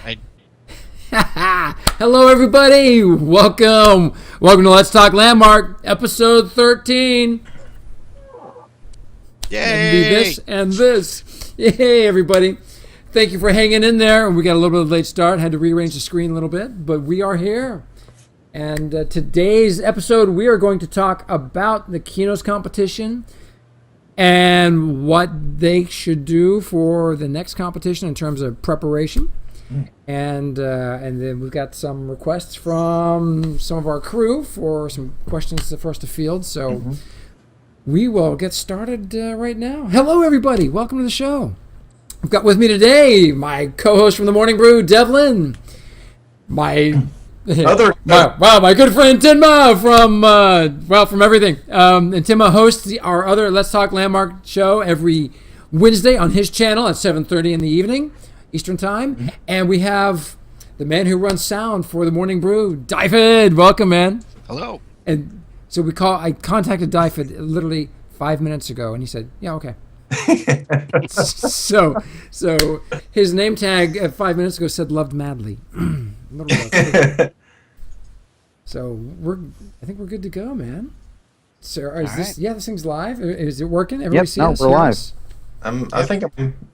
I Hello, everybody. Welcome to Let's Talk Landmark, episode 13. Yay! This and this. Yay, everybody. Thank you for hanging in there. We got a little bit of a late start. Had to rearrange the screen a little bit, but we are here. And today's episode, we are going to talk about the Keynotes competition and what they should do for the next competition in terms of preparation. And then we've got some requests from some of our crew for some questions for us to field. So we will get started right now. Hello, everybody. Welcome to the show. I've got with me today my co-host from the Morning Brew, Devlin. My my good friend Tenma from everything. And Tenma hosts our other Let's Talk Landmark show every Wednesday on his channel at 7:30 in the evening Eastern Time. And we have the man who runs sound for the Morning Brew, Dyfydd. Welcome, man. Hello. And so I contacted Dyfydd literally 5 minutes ago, and he said, "Yeah, okay." so his name tag 5 minutes ago said "loved madly." So I think we're good to go, man. So this thing's live? Is it working? Everybody see us? We're live. I think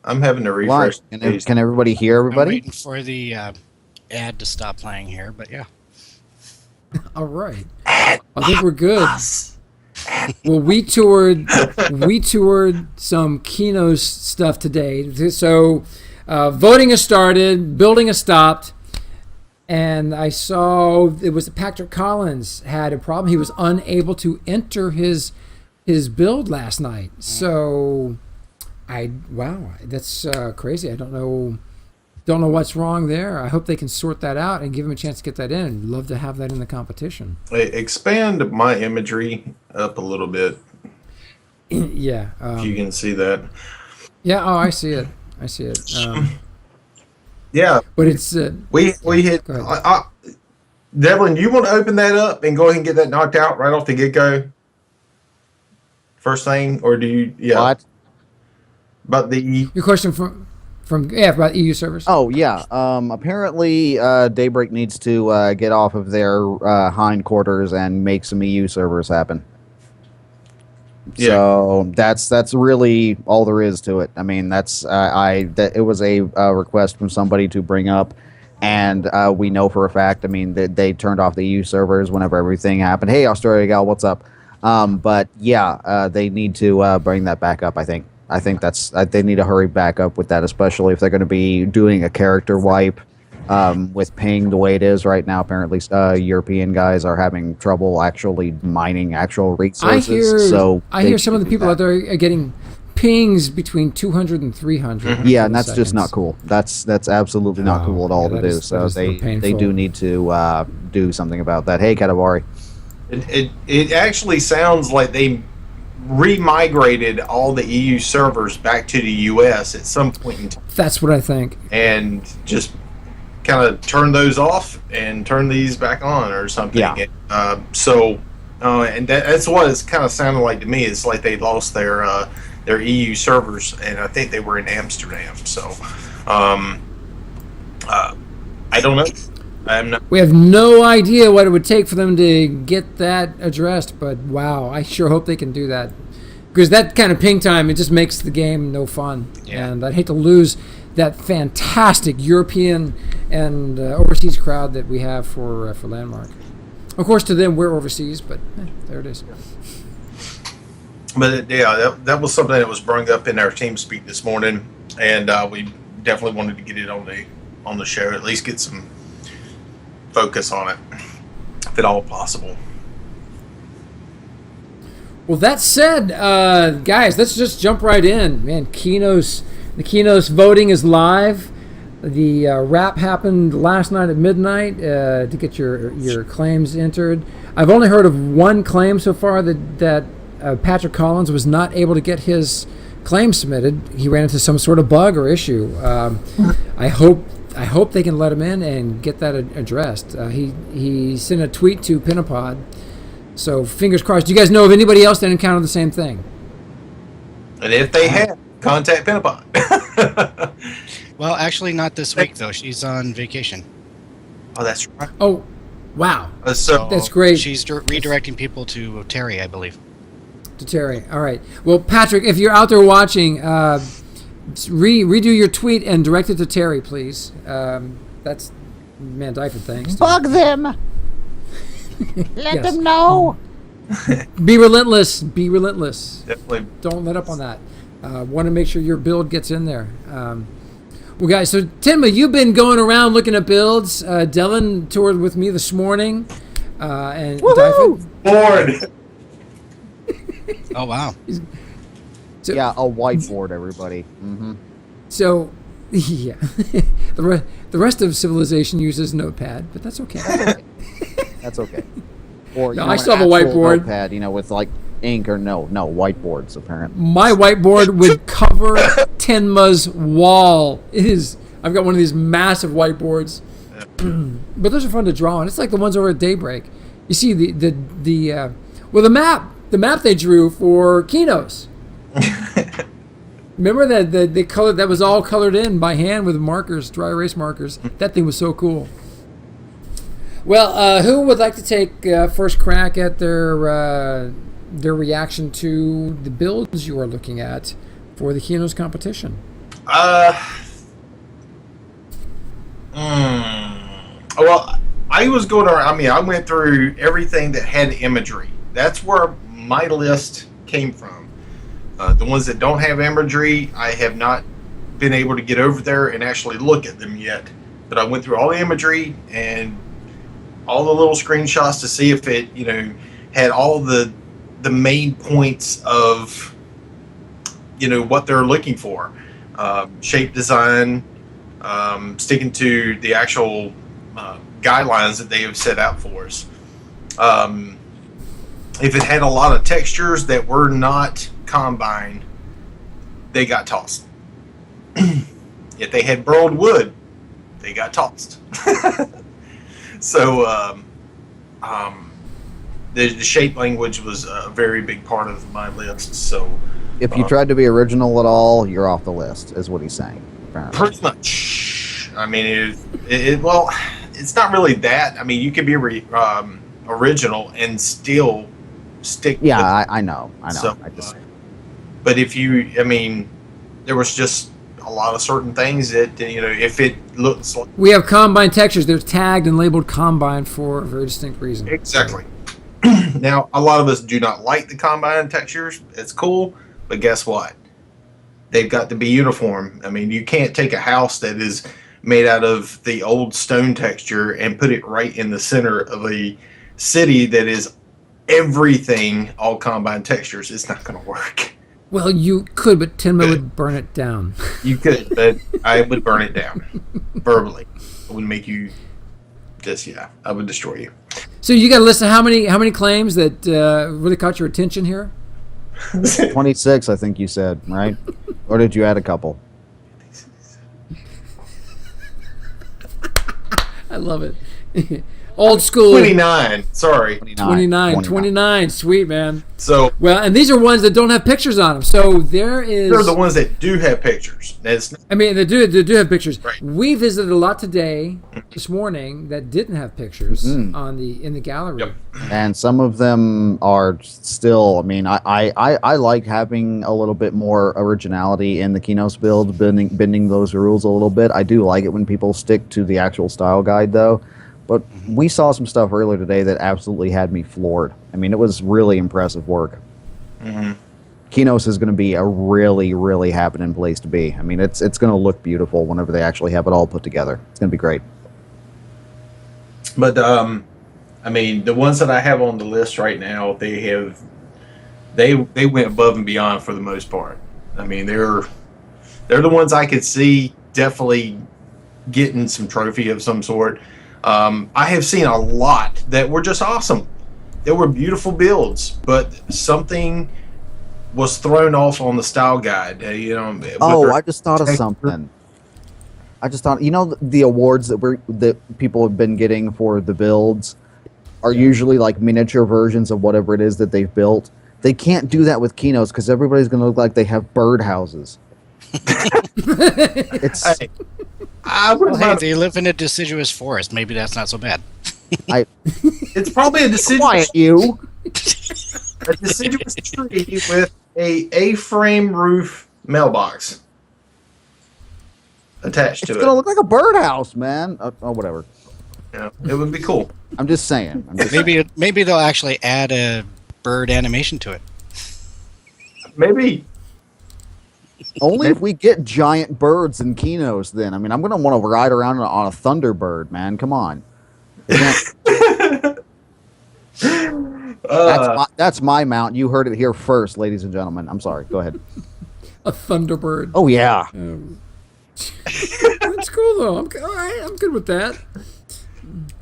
I'm having to refresh. Can everybody hear everybody? I'm waiting for the ad to stop playing here, but yeah. All right. I think we're good. Well, we toured some Keynotes stuff today. So voting has started, building has stopped, and I saw it was Patrick Collins had a problem. He was unable to enter his build last night. So that's crazy. I don't know what's wrong there. I hope they can sort that out and give him a chance to get that in. Love to have that in the competition. Expand my imagery up a little bit. Yeah. If you can see that. Yeah. Oh, I see it. Yeah. But it's we hit. Devlin, you want to open that up and go ahead and get that knocked out right off the get go? First thing, or do you? Yeah. What? About your question from about EU servers. Oh yeah. Apparently, Daybreak needs to get off of their hindquarters and make some EU servers happen. Yeah. So that's really all there is to it. I mean, it was a request from somebody to bring up, and we know for a fact. I mean, they turned off the EU servers whenever everything happened. Hey, Australia gal, what's up? But yeah, they need to bring that back up. I think they need to hurry back up with that, especially if they're going to be doing a character wipe with ping the way it is right now. Apparently, European guys are having trouble actually mining actual resources. I hear some of the people out there are getting pings between 200 and 300. Yeah, and that's just not cool. That's absolutely not cool at all to do. So they do need to do something about that. Hey, Katavari. It actually sounds like they remigrated all the EU servers back to the US at some point in time. That's what I think. And just kind of turn those off and turn these back on or something. Yeah. And that's what it's kind of sounded like to me. It's like they lost their EU servers, and I think they were in Amsterdam. So I don't know. We have no idea what it would take for them to get that addressed, but wow, I sure hope they can do that. Because that kind of ping time, it just makes the game no fun. Yeah. And I'd hate to lose that fantastic European and overseas crowd that we have for Landmark. Of course, to them, we're overseas, but there it is. But that was something that was brought up in our team speak this morning, and we definitely wanted to get it on the show, at least get some focus on it, if at all possible. Well, that said, guys, let's just jump right in. Man, the Keynotes voting is live. The wrap happened last night at midnight to get your claims entered. I've only heard of one claim so far that Patrick Collins was not able to get his claim submitted. He ran into some sort of bug or issue. I hope they can let him in and get that addressed. He sent a tweet to Pinnipod, so fingers crossed. Do you guys know of anybody else that encountered the same thing? And if they have, contact Pinnipod. Well, actually, not this week though. She's on vacation. Oh, that's right. Oh, wow. So That's great. She's redirecting people to Terry, I believe. To Terry. All right. Well, Patrick, if you're out there watching, redo your tweet and direct it to Terry, please. That's man, Dyfydd, thanks. Bug them. Let Yes. them know. Be relentless. Be relentless. definitely. Don't let up on that. Want to make sure your build gets in there. Well, guys, so Tenma, you've been going around looking at builds. Devlin toured with me this morning. And Woohoo! Dyfydd. Bored. Oh wow! So, Yeah, a whiteboard, everybody. Mm-hmm. So, yeah. The rest of civilization uses Notepad, but that's okay. That's okay. Or No, you know, I still have a an actual whiteboard. notepad, with like ink or no whiteboards apparently. My whiteboard would cover Tenma's wall. I've got one of these massive whiteboards, but those are fun to draw on. It's like the ones over at Daybreak. You see the map they drew for Kinos. Remember that they colored that was all colored in by hand with markers, dry erase markers. That thing was so cool. Well, who would like to take first crack at their reaction to the builds you are looking at for the Kinos competition? Well, I was going around. I mean, I went through everything that had imagery. That's where my list came from. The ones that don't have imagery, I have not been able to get over there and actually look at them yet. But I went through all the imagery and all the little screenshots to see if it, had all the main points of, what they're looking for. Shape design, sticking to the actual guidelines that they have set out for us. If it had a lot of textures that were not combined, they got tossed. If they had burled wood, they got tossed. So the shape language was a very big part of my list. So If you tried to be original at all, you're off the list, is what he's saying. Apparently. pretty much, I mean, well, it's not really that. I mean, you can be original and still stick. Yeah, with I know. So, I just but there was just a lot of certain things that, if it looks like. We have combine textures. They're tagged and labeled combine for a very distinct reason. Exactly. Now, a lot of us do not like the combine textures. It's cool, but guess what? They've got to be uniform. I mean, you can't take a house that is made out of the old stone texture and put it right in the center of a city that is everything all combine textures. It's not going to work. Well, you could, but Tenma would burn it down. You could, but I would burn it down verbally. I would make you I would destroy you. So you got a list of how many claims that really caught your attention here? 26, I think you said, right? Or did you add a couple? I love it. Old school. 29. Sorry. 29. Sweet, man. So Well, and these are ones that don't have pictures on them. So there is. they're the ones that do have pictures. It's I mean, they do have pictures. Right. We visited a lot today, this morning, that didn't have pictures in the gallery. Yep. And some of them are still, I mean, I like having a little bit more originality in the Kinos build, bending those rules a little bit. I do like it when people stick to the actual style guide, though. But we saw some stuff earlier today that absolutely had me floored. I mean, it was really impressive work. Mm-hmm. Kinos is going to be a really, really happening place to be. I mean, it's going to look beautiful whenever they actually have it all put together. It's going to be great. But I mean, the ones that I have on the list right now, they went above and beyond for the most part. I mean, they're the ones I could see definitely getting some trophy of some sort. I have seen a lot that were just awesome. They were beautiful builds, but something was thrown off on the style guide. Oh, I just thought of something. I just thought, the awards that people have been getting for the builds are usually like miniature versions of whatever it is that they've built. They can't do that with Kinos because everybody's going to look like they have bird houses. It's Hey, I Well, would hey, not. they live in a deciduous forest. Maybe that's not so bad. It's probably a deciduous, quiet you. a deciduous tree with a A-frame roof mailbox attached It's to gonna it. look like a birdhouse, man. Oh, whatever. Yeah, it would be cool. I'm just saying. Maybe they'll actually add a bird animation to it. Maybe. Only if we get giant birds and Kinos. Then I mean, I'm gonna want to ride around on a Thunderbird, man. Come on. That's my mount. You heard it here first, ladies and gentlemen. I'm sorry. Go ahead. A Thunderbird. Oh yeah. That's cool though. All right, I'm good with that.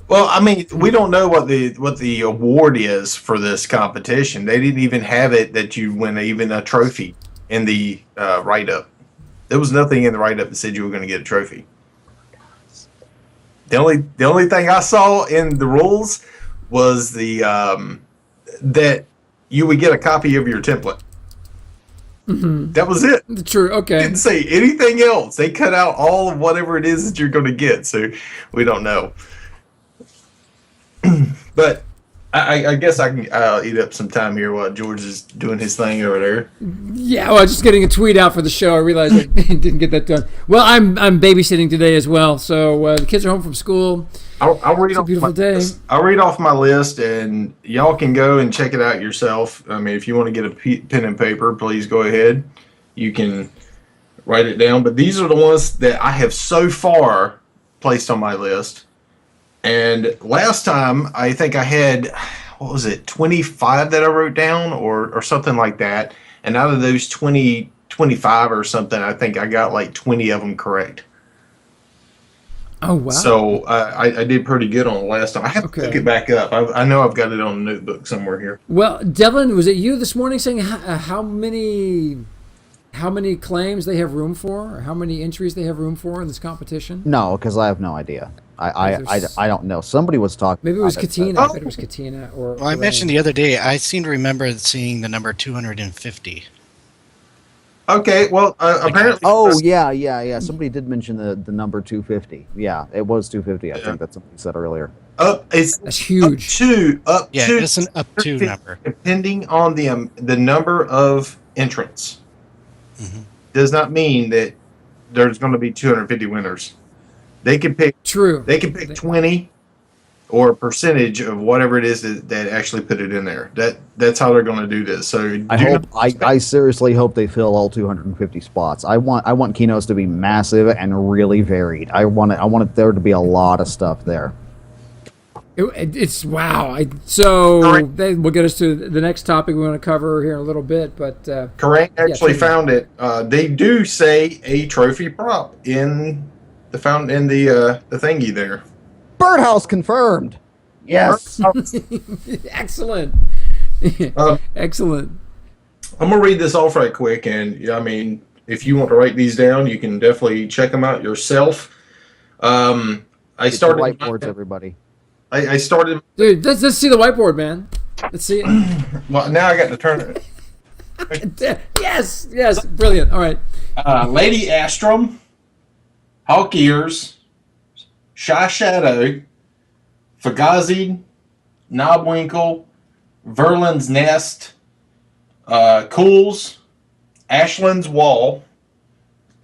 Well, I mean, we don't know what the award is for this competition. They didn't even have it that you win even a trophy in the write-up. There was nothing in the write-up that said you were going to get a trophy. The only thing I saw in the rules was the that you would get a copy of your template. Mm-hmm. That was it. True. Okay. Didn't say anything else. They cut out all of whatever it is that you're going to get, so we don't know. But I guess I can eat up some time here while George is doing his thing over there. Yeah, well, just getting a tweet out for the show. I realized I didn't get that done. Well, I'm babysitting today as well, so the kids are home from school. I'll read It's a off beautiful day. I'll read off my list, and y'all can go and check it out yourself. I mean, if you want to get a pen and paper, please go ahead. You can write it down. But these are the ones that I have so far placed on my list. And last time, I think I had, 25 that I wrote down or something like that. And out of those 25 or something, I think I got like 20 of them correct. Oh wow! So I did pretty good on the last time. I have to look it back up. I know I've got it on a notebook somewhere here. Well, Devlin, was it you this morning saying how many claims they have room for, or how many entries they have room for in this competition? No, because I have no idea. I don't know. Somebody was talking. Maybe it was about Katina. I bet it was Katina. Or Well, I mentioned the other day, I seem to remember seeing the number 250. Okay, well, apparently. Oh yeah. Somebody did mention the number 250. Yeah, it was 250. I think that's something you said earlier. That's huge. Up Yeah, to it's an up to 250, number. depending on the number of entrants. Mm-hmm. Does not mean that there's going to be 250 winners. They can pick. True. They can pick 20 or a percentage of whatever it is that actually put it in there. That's how they're going to do this. So I seriously hope they fill all 250 spots. I want keynotes to be massive and really varied. I want there to be a lot of stuff there. It's wow. We'll get us to the next topic we want to cover here in a little bit. But Correct actually yeah, found it. They do say a trophy prop in the thingy there. Birdhouse confirmed. Yes. Excellent. Excellent. I'm gonna read this off right quick, and I mean, if you want to write these down, you can definitely check them out yourself. I started whiteboards, everybody. I started. Dude, let's see the whiteboard, man. Let's see it. Well, now I got to turn it. Yes, brilliant. All right. Lady Astrum, Hawk Ears, Shy Shadow, Fugazi, Knobwinkle, Verlin's Nest, Cools, Ashland's Wall,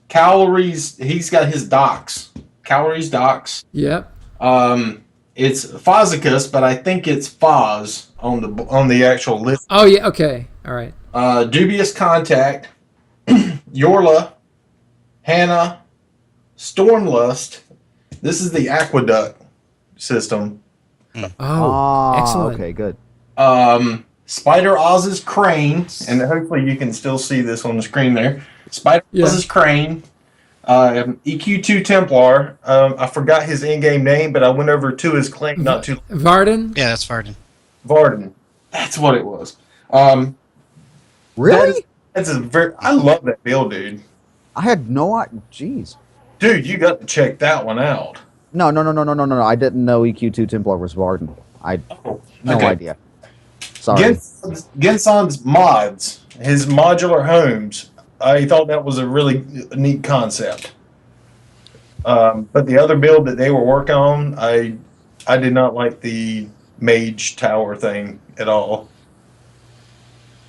Calories. He's got his docks. Calories docks. Yep. It's Fozzicus, but I think it's Foz on the actual list. Oh yeah. Okay. All right. Dubious Contact, Yorla, Hannah, Stormlust. This is the Aqueduct system. Oh, excellent. Okay, good. Spider Oz's Crane, and hopefully you can still see this on the screen there. Spider Oz's Crane, EQ2 Templar. I forgot his in-game name, but I went over to his claim not too. Varden. Yeah, that's Varden. Varden. That's what it was. Really? I love that build, dude. I had no idea. Jeez. Dude, you got to check that one out. No. I didn't know EQ2 Templar was Varden. No idea. Sorry. Genson's mods, his modular homes, I thought that was a really neat concept. But the other build that they were working on, I did not like the mage tower thing at all.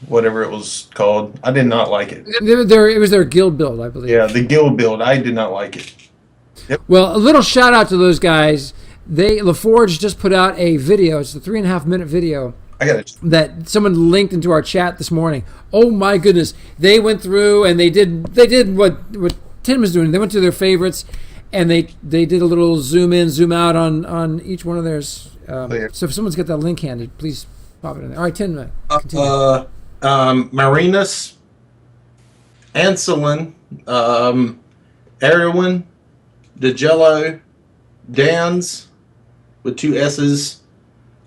Whatever it was called, I did not like it. It was their guild build, I believe. Yeah, the guild build, I did not like it. Well, a little shout out to those guys. LaForge just put out a video. It's a 3.5-minute video I got it. that someone linked into our chat this morning. Oh my goodness! They went through and they did what Tim was doing. They went to their favorites, and they did a little zoom in, zoom out on each one of theirs. So if someone's got that link handy, please pop it in there. All right, Tenma, continue. Marinus, Anselin, Erwin, DeJello, Dans with 2 S's,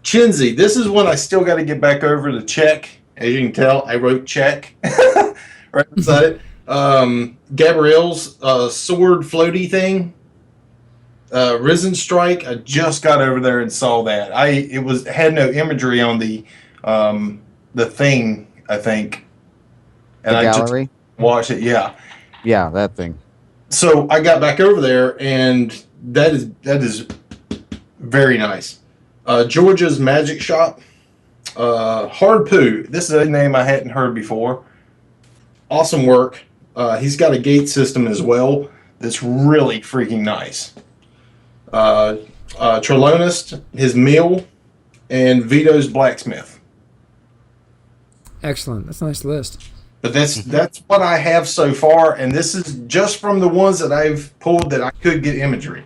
Chinzy. This is one I still got to get back over to check. As you can tell, I wrote check right beside it. Gabrielle's sword floaty thing. Risen Strike. I just got over there and saw that. It had no imagery on the thing, I think. And The I gallery? just watched it. Yeah. Yeah, that thing. So I got back over there, and that is very nice. Georgia's Magic Shop. Hard Poo. This is a name I hadn't heard before. Awesome work. He's got a gate system as well that's really freaking nice. Trelonist, his mill, and Vito's Blacksmith. Excellent. That's a nice list. But that's what I have so far, and this is just from the ones that I've pulled that I could get imagery.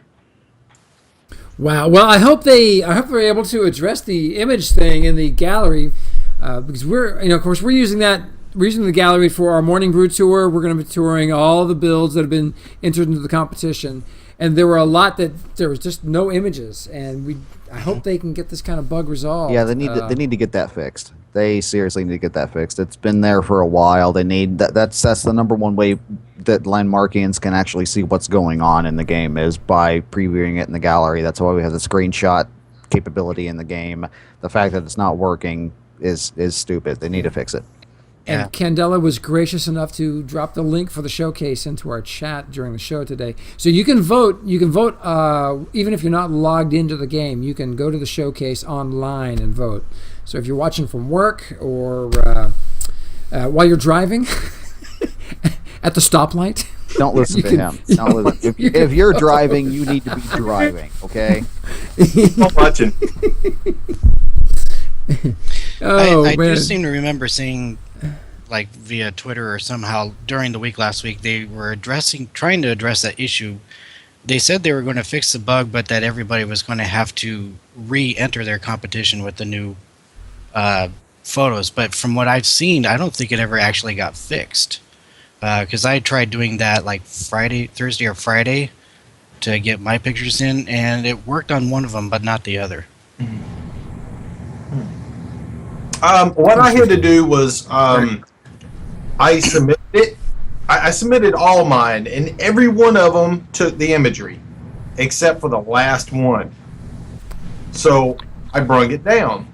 Wow. Well, I hope they're able to address the image thing in the gallery, because of course, we're using the gallery for our Morning Brew tour. We're going to be touring all the builds that have been entered into the competition, and there were a lot that there was just no images, and I hope they can get this kind of bug resolved. Yeah, they need to get that fixed. They seriously need to get that fixed. It's been there for a while. They need that's the number one way that landmarkians can actually see what's going on in the game is by previewing it in the gallery. That's why we have the screenshot capability in the game. The fact that it's not working is stupid. They need to fix it. And Candela was gracious enough to drop the link for the showcase into our chat during the show today. So you can vote. You can vote even if you're not logged into the game. You can go to the showcase online and vote. So if you're watching from work or while you're driving at the stoplight, don't listen to him. Don't listen. If you're driving, you need to be driving. Okay. I'm watching. I do seem to remember seeing, like via Twitter or somehow during the week last week, they were trying to address that issue. They said they were going to fix the bug, but that everybody was going to have to re-enter their competition with the new photos. But from what I've seen, I don't think it ever actually got fixed. Because I tried doing that like Thursday or Friday to get my pictures in, and it worked on one of them, but not the other. What I had to do was I submitted it. I submitted all mine, and every one of them took the imagery, except for the last one. So I brung it down.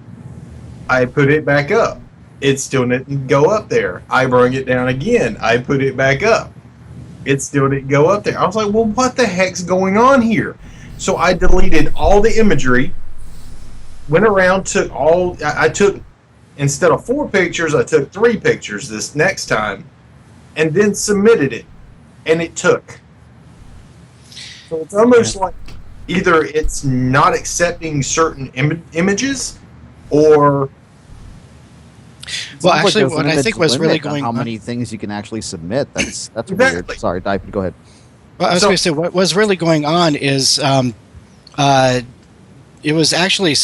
I put it back up. It still didn't go up there. I brung it down again. I put it back up. It still didn't go up there. I was like, well, what the heck's going on here? So I deleted all the imagery, went around, I took, instead of 4 pictures, I took 3 pictures this next time, and then submitted it, and it took. So it's almost like either it's not accepting certain images, or... Well, actually, there's what I think was really going on on... how many things you can actually submit. That's Exactly. weird. Sorry, Dyfydd, go ahead. Well, I was going to say, what was really going on is it was actually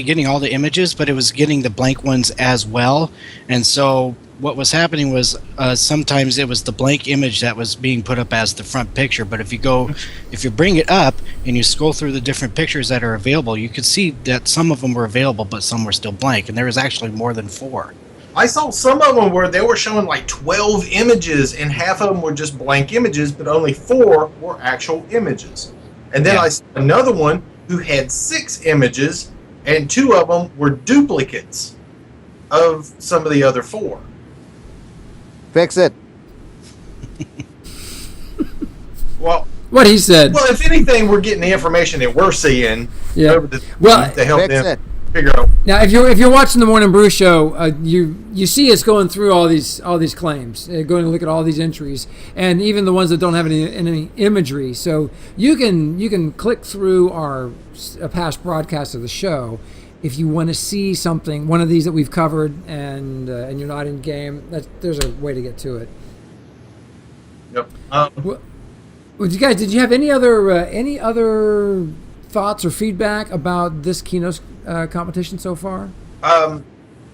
getting all the images, but it was getting the blank ones as well. And so what was happening was sometimes it was the blank image that was being put up as the front picture. But if you bring it up and you scroll through the different pictures that are available, you could see that some of them were available, but some were still blank. And there was actually more than 4. I saw some of them where they were showing like 12 images, and half of them were just blank images, but only 4 were actual images. And then I saw another one who had 6 images, and 2 of them were duplicates of some of the other 4. Fix it. Well, what he said. Well, if anything, we're getting the information that we're seeing. Yeah. To help them figure out. Now, if you're watching the Morning Brew show, you see us going through all these claims, going to look at all these entries, and even the ones that don't have any imagery. So you can click through our past broadcast of the show if you want to see something, one of these that we've covered, and you're not in game. There's a way to get to it. Yep. Did you have any other thoughts or feedback about this Keynote competition so far?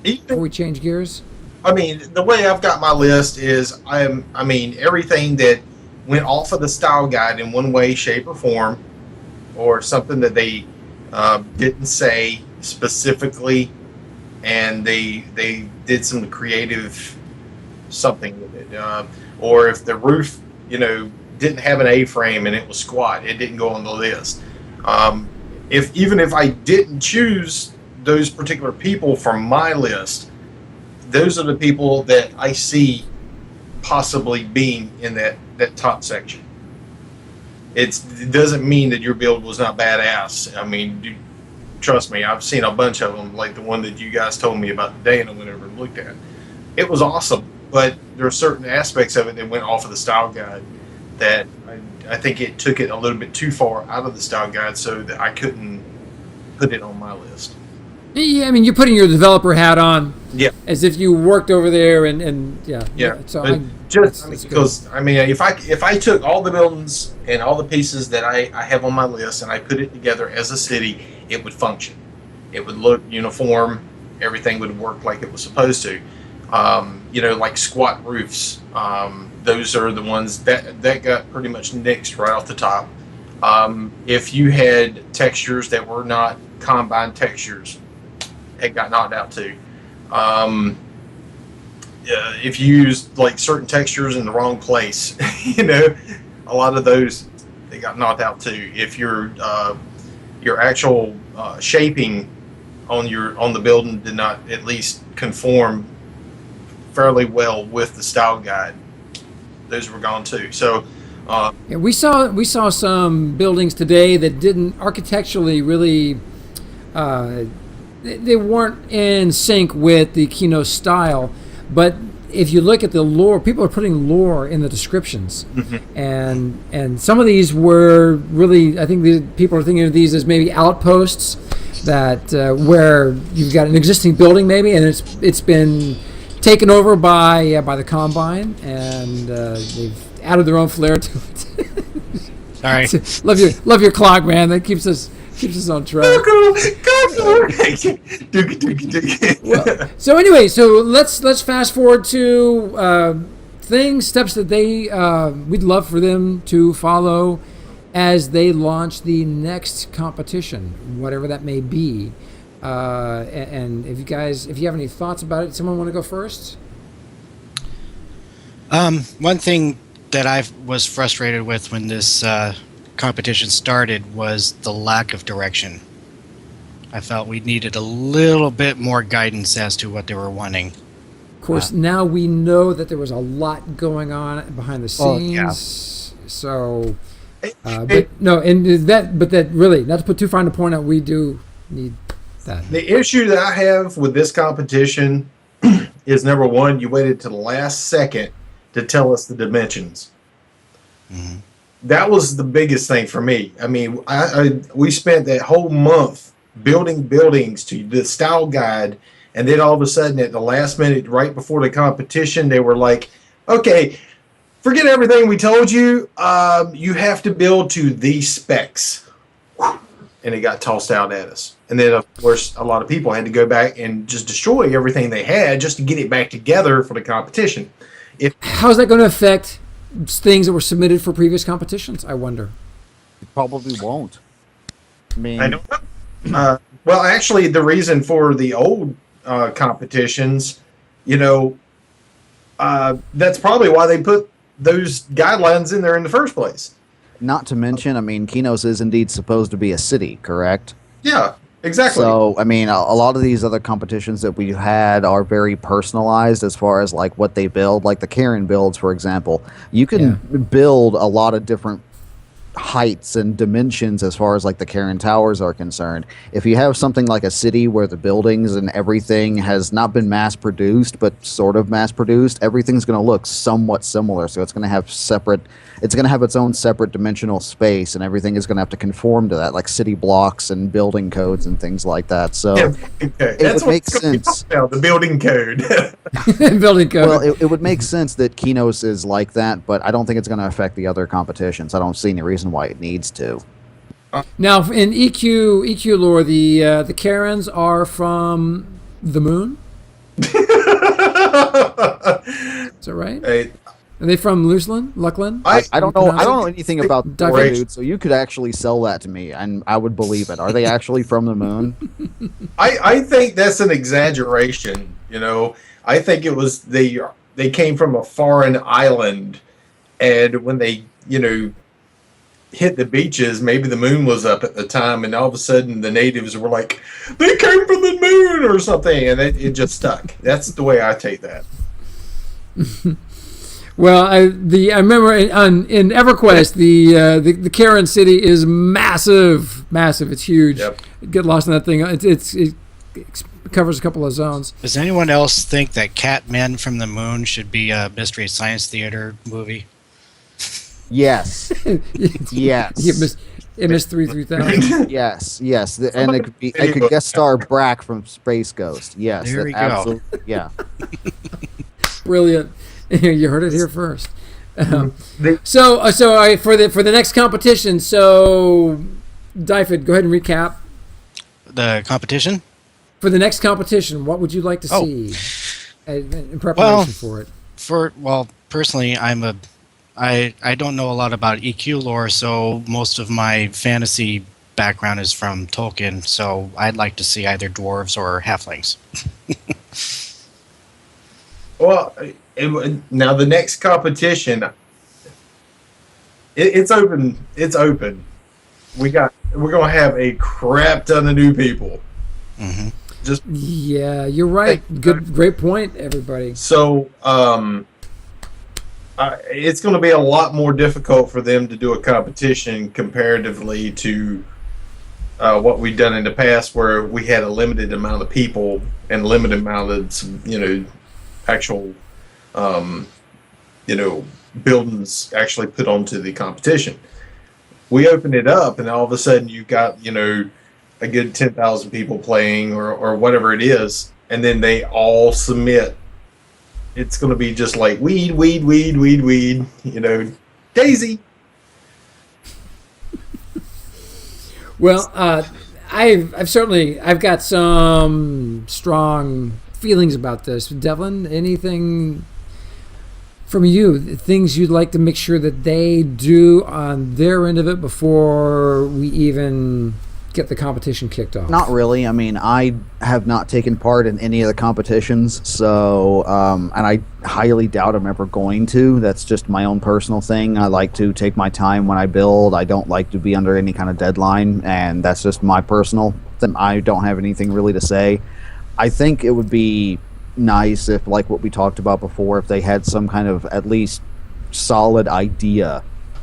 Before we change gears? I mean, the way I've got my list is everything that went off of the style guide in one way, shape, or form, or something that they didn't say specifically, and they did some creative something with it, or if the roof, didn't have an A-frame and it was squat, it didn't go on the list. Even if I didn't choose those particular people from my list, those are the people that I see possibly being in that top section. It doesn't mean that your build was not badass. I mean, trust me, I've seen a bunch of them, like the one that you guys told me about today and I never looked at. It was awesome, but there are certain aspects of it that went off of the style guide that I think it took it a little bit too far out of the style guide so that I couldn't put it on my list. Yeah, I mean, you're putting your developer hat on. Yeah. As if you worked over there and yeah. Yeah. So because if I took all the buildings and all the pieces that I have on my list and I put it together as a city, it would function. It would look uniform. Everything would work like it was supposed to. Like squat roofs. Those are the ones that got pretty much nixed right off the top. If you had textures that were not combined textures, it got knocked out too. If you used like certain textures in the wrong place, a lot of those they got knocked out too. If your actual shaping on the building did not at least conform fairly well with the style guide, those were gone too. So we saw some buildings today that didn't architecturally really they weren't in sync with the Keynote style, but if you look at the lore, people are putting lore in the descriptions, and some of these were really, I think people are thinking of these as maybe outposts that where you've got an existing building maybe, and it's been taken over by the Combine, and they've added their own flair to it. Sorry. love your clock, man. That keeps us on track. Well, so anyway, let's fast forward to steps that we'd love for them to follow as they launch the next competition, whatever that may be. And if you have any thoughts about it, someone want to go first? One thing that I was frustrated with when this competition started was the lack of direction. I felt we needed a little bit more guidance as to what they were wanting. Of course, now we know that there was a lot going on behind the scenes. Yeah. So, but that really, not to put too fine a point out, we do need that. The issue that I have with this competition is, number one, you waited to the last second to tell us the dimensions. Mm-hmm. That was the biggest thing for me. I mean, we spent that whole month building buildings to the style guide, and then all of a sudden at the last minute, right before the competition, they were like, okay, forget everything we told you. You have to build to these specs. And it got tossed out at us. And then, of course, a lot of people had to go back and just destroy everything they had just to get it back together for the competition. How's that going to affect things that were submitted for previous competitions, I wonder? It probably won't. I don't know. Well, actually, the reason for the old competitions, that's probably why they put those guidelines in there in the first place. Not to mention, I mean, Kinos is indeed supposed to be a city, correct? Yeah, exactly. So, I mean, a lot of these other competitions that we had are very personalized as far as like what they build, like the Karen builds, for example. You can build a lot of different heights and dimensions as far as like the Karen Towers are concerned. If you have something like a city where the buildings and everything has not been mass produced but sort of mass produced, everything's going to look somewhat similar. So it's going to have its own separate dimensional space, and everything is going to have to conform to that, like city blocks and building codes and things like that. So it would make sense. The building code. Building code. Well, it would make sense that Kinos is like that, but I don't think it's going to affect the other competitions. I don't see any reason why it needs to. Now, in EQ lore, the Karens are from the moon. Is that right? Hey, Are they from Luckland? I don't know. I don't know anything about Dyfydd. dude, so you could actually sell that to me, and I would believe it. Are they actually from the moon? I think that's an exaggeration. You know, I think it was they came from a foreign island, and when they hit the beaches, maybe the moon was up at the time, and all of a sudden the natives were like, they came from the moon or something, and it just stuck. That's the way I take that. Well, I remember in EverQuest the Karen city is massive. It's huge. Yep. Get lost in that thing. It covers a couple of zones. Does anyone else think that Catmen from the Moon should be a Mystery Science Theater movie? Yes. Yes. MS-3000. Yes. And it could guest star Brack from Space Ghost. Yes. There we go. Absolutely. Yeah. Brilliant. You heard it here first. So for the next competition, so Dyfydd, go ahead and recap. The competition? For the next competition, what would you like to see in preparation for it? Personally, I don't know a lot about EQ lore, so most of my fantasy background is from Tolkien, so I'd like to see either dwarves or halflings. Well, now the next competition, it's open. It's open. We're gonna have a crap ton of new people. Mm-hmm. Yeah, you're right. Great point, everybody. So, it's going to be a lot more difficult for them to do a competition comparatively to what we've done in the past, where we had a limited amount of people and limited amount of actual buildings actually put onto the competition. We open it up, and all of a sudden you got a good 10,000 people playing or whatever it is, and then they all submit. It's going to be just like weed, Daisy. Well, I've got some strong feelings about this. Devlin, anything from you, things you'd like to make sure that they do on their end of it before we even get the competition kicked off? Not really. I mean, I have not taken part in any of the competitions, so and I highly doubt I'm ever going to. That's just my own personal thing. I like to take my time when I build. I don't like to be under any kind of deadline, and that's just my personal thing. I don't have anything really to say. I think it would be nice if, like what we talked about before, if they had some kind of at least solid idea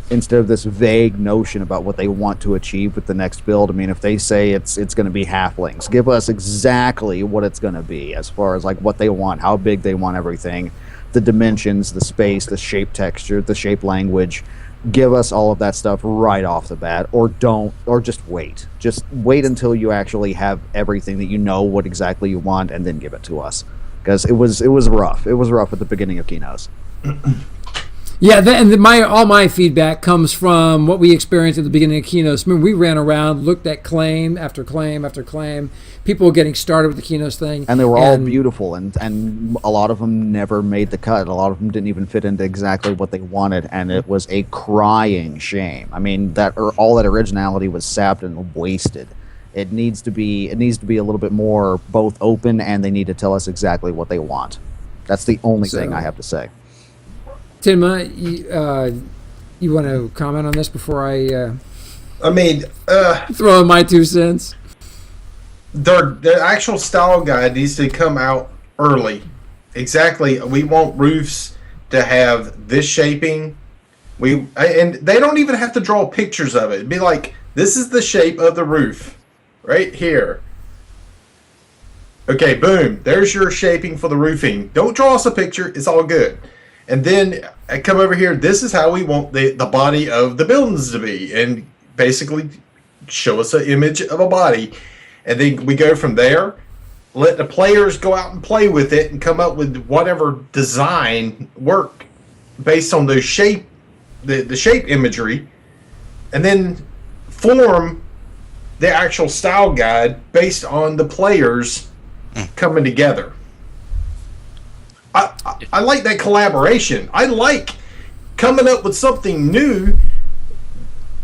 instead of this vague notion about what they want to achieve with the next build. I mean, if they say it's going to be halflings, give us exactly what it's going to be as far as like what they want, how big they want everything, the dimensions, the space, the shape texture, the shape language. Give us all of that stuff right off the bat, or don't, or just wait. Just wait until you actually have everything that you know what exactly you want, and then give it to us. Because it was rough. It was rough at the beginning of Kinos. Yeah, all my feedback comes from what we experienced at the beginning of Kinos. I mean, we ran around, looked at claim after claim after claim. People getting started with the Kinos thing, and they were all beautiful, and a lot of them never made the cut. A lot of them didn't even fit into exactly what they wanted, and it was a crying shame. I mean, all that originality was sapped and wasted. It needs to be a little bit more both open, and they need to tell us exactly what they want. That's the only thing I have to say. Tenma, you want to comment on this before I throw in my 2 cents? The actual style guide needs to come out early. Exactly. We want roofs to have this shaping And they don't even have to draw pictures of it. It'd be like, this is the shape of the roof right here. Okay, boom. There's your shaping for the roofing. Don't draw us a picture. It's all good. And then I come over here. This is how we want the body of the buildings to be. And basically show us an image of a body. And then we go from there. Let the players go out and play with it and come up with whatever design work based on those shape, the shape imagery. And then form the actual style guide based on the players coming together. I like that collaboration. I like coming up with something new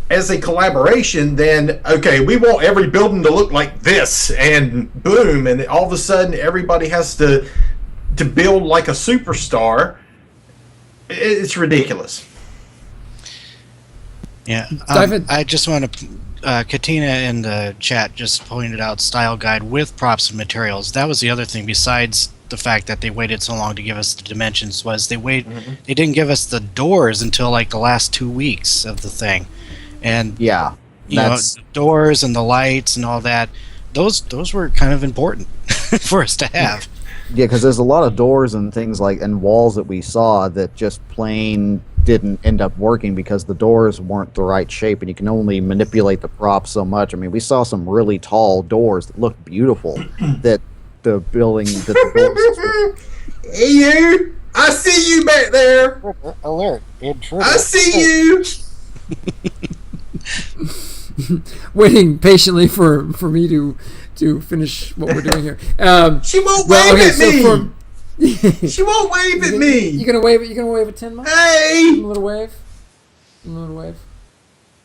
as a collaboration. Then, okay, we want every building to look like this, and boom, and all of a sudden everybody has to build like a superstar. It's ridiculous. Yeah, I just want to. Katina in the chat just pointed out style guide with props and materials. That was the other thing. Besides the fact that they waited so long to give us the dimensions, was they didn't give us the doors until like the last 2 weeks of the thing, and yeah, you know, the doors and the lights and all that. Those were kind of important for us to have. Yeah, because there's a lot of doors and things like and walls that we saw that just plain didn't end up working because the doors weren't the right shape, and you can only manipulate the props so much. I mean, we saw some really tall doors that looked beautiful that the building that the buildings Hey you! I see you back there! Alert! I see you! Waiting patiently for me to finish what we're doing here. She won't wave at me! She won't wave at me! You gonna wave it? You gonna wave at Tenma? Hey! A little wave? A little wave?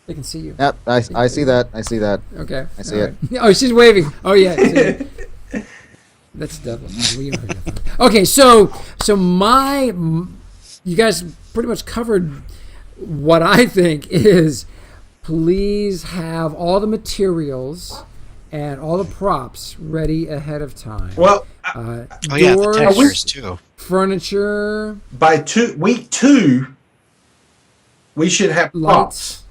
They can see you. Yep, I see that. I see that. Okay. I see it. Oh, she's waving. Oh, yeah. That's Devlin. Okay, so you guys pretty much covered what I think is, please have all the materials and all the props ready ahead of time. Well, the textures too. Furniture. By week 2, we should have props. Lights.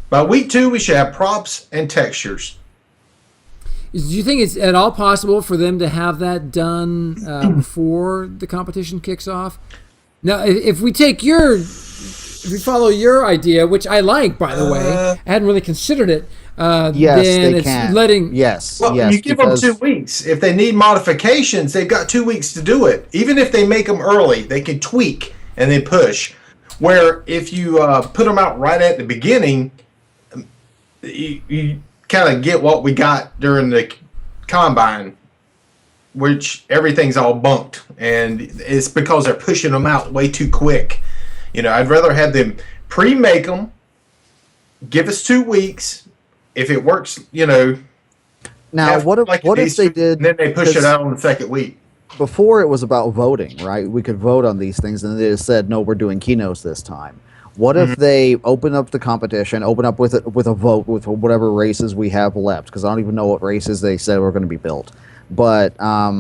By week 2, we should have props and textures. Do you think it's at all possible for them to have that done before the competition kicks off? Now, if we follow your idea, which I like, by the way, I hadn't really considered it. Yes, then they it's can. Yes. Well, yes, you give them 2 weeks. If they need modifications, they've got 2 weeks to do it. Even if they make them early, they can tweak and then push. Where if you put them out right at the beginning, you kind of get what we got during the combine, which everything's all bunked, and it's because they're pushing them out way too quick. You know, I'd rather have them pre-make them, give us 2 weeks. If it works, you know. Now, what if they did? And then they push it out on the second week. Before it was about voting, right? We could vote on these things, and they just said, no, we're doing keynotes this time. What if they open up the competition, open up with a vote with whatever races we have left? Because I don't even know what races they said were going to be built. But, I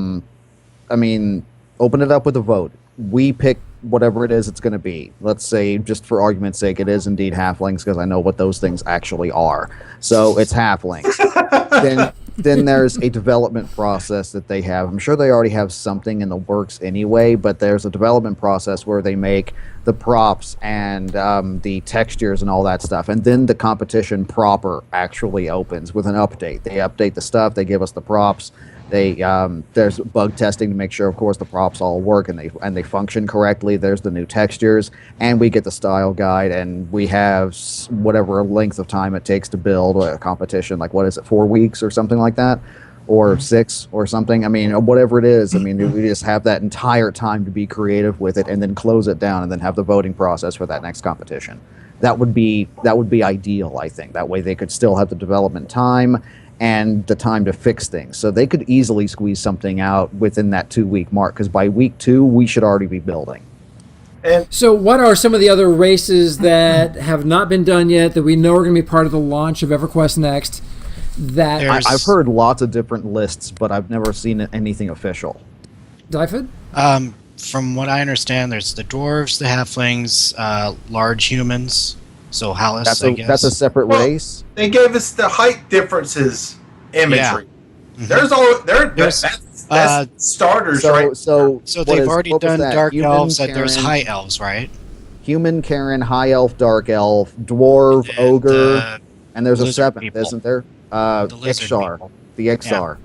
mean, open it up with a vote. We pick whatever it is it's going to be. Let's say, just for argument's sake, it is indeed halflings, because I know what those things actually are. So it's halflings. Then there's a development process that they have. I'm sure they already have something in the works anyway, but there's a development process where they make the props and the textures and all that stuff. And then the competition proper actually opens with an update. They update the stuff. They give us the props. There's bug testing to make sure, of course, the props all work and they function correctly. There's the new textures, and we get the style guide, and we have whatever length of time it takes to build a competition. Like, what is it, 4 weeks or something like that, or 6 or something? I mean, whatever it is. I mean, we just have that entire time to be creative with it, and then close it down, and then have the voting process for that next competition. That would be ideal, I think. That way, they could still have the development time and the time to fix things. So they could easily squeeze something out within that 2 week mark, because by week 2, we should already be building. And so what are some of the other races that have not been done yet that we know are going to be part of the launch of EverQuest Next? I've heard lots of different lists, but I've never seen anything official. Dyfydd? from what I understand, there's the dwarves, the halflings, large humans. So Hallis, I guess. That's a separate race. They gave us the height differences imagery. Yeah. There's that's starters, right? So they've already done dark elves. There's high elves, right? Human, Karen, high elf, dark elf, dwarf, ogre, and there's a seventh, people. Isn't there? Ixchar, the Ixchar. Yeah.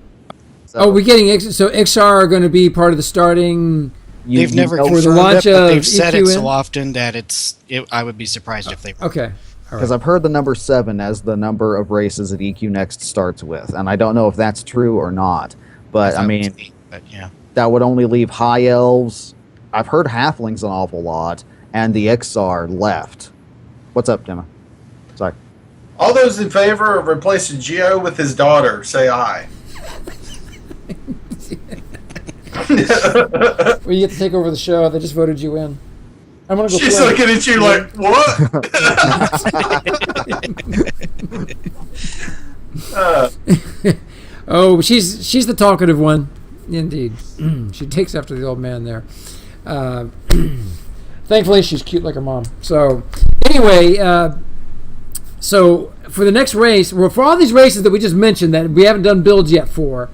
So, we're getting so Ixchar are going to be part of the starting. They've never confirmed the launch it, but they've said it so often that I would be surprised if they were. Okay. Because I've heard the number 7 as the number of races that EQ Next starts with, and I don't know if that's true or not. But I mean, yeah, that would only leave high elves. I've heard halflings an awful lot, and the Ixchar left. What's up, Tenma? Sorry. All those in favor of replacing Geo with his daughter, say aye. Well, you get to take over the show. They just voted you in. I'm gonna go. She's looking at you like, what? Oh, she's the talkative one, indeed. She takes after the old man there. Thankfully, she's cute like her mom. So anyway, so for the next race, well, for all these races that we just mentioned that we haven't done builds yet for,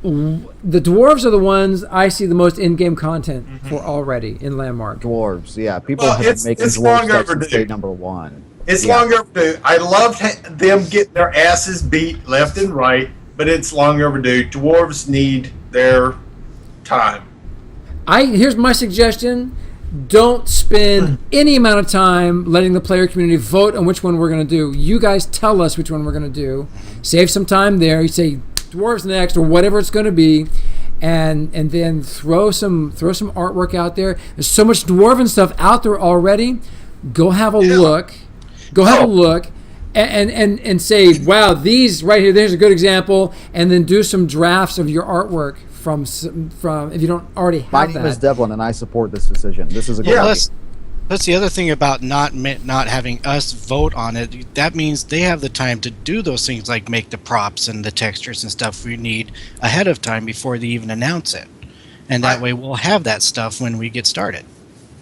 the dwarves are the ones I see the most in-game content for already in Landmark. Dwarves, yeah. People have been making dwarves since day number 1. It's long overdue. I loved them getting their asses beat left and right, but it's long overdue. Dwarves need their time. Here's my suggestion. Don't spend any amount of time letting the player community vote on which one we're going to do. You guys tell us which one we're going to do. Save some time there. You say dwarves next or whatever it's going to be, and then throw some artwork out there. There's so much dwarven stuff out there already. Go have a look. Go have a look and say, wow, these right here, there's a good example, and then do some drafts of your artwork from if you don't already have that. My name is Devlin, and I support this decision. This is a good idea. That's the other thing about not having us vote on it. That means they have the time to do those things like make the props and the textures and stuff we need ahead of time before they even announce it. And that way we'll have that stuff when we get started.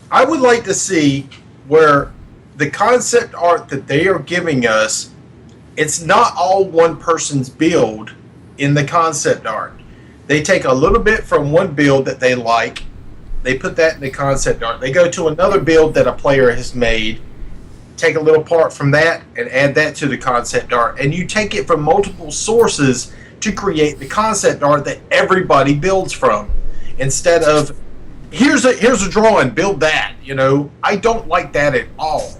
I would like to see where the concept art that they are giving us, it's not all one person's build in the concept art. They take a little bit from one build that they like, they put that in the concept art. They go to another build that a player has made, take a little part from that and add that to the concept art. And you take it from multiple sources to create the concept art that everybody builds from. Instead of, here's a drawing, build that. You know, I don't like that at all.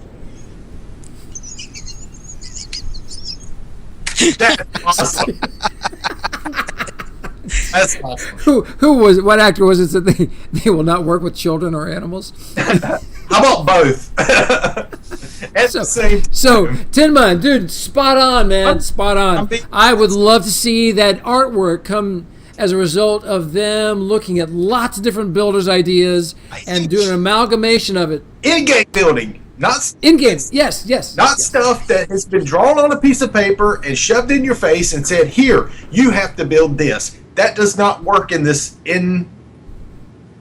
That's awesome. That's awesome. What actor was it that they will not work with children or animals? How about both? At the same time. So, Tenma, dude, spot on, man. Spot on. I would love to see that artwork come as a result of them looking at lots of different builders' ideas and doing an amalgamation of it. In-game building. Not in-game, yes. Not stuff that has been drawn on a piece of paper and shoved in your face and said, here, you have to build this. That does not work in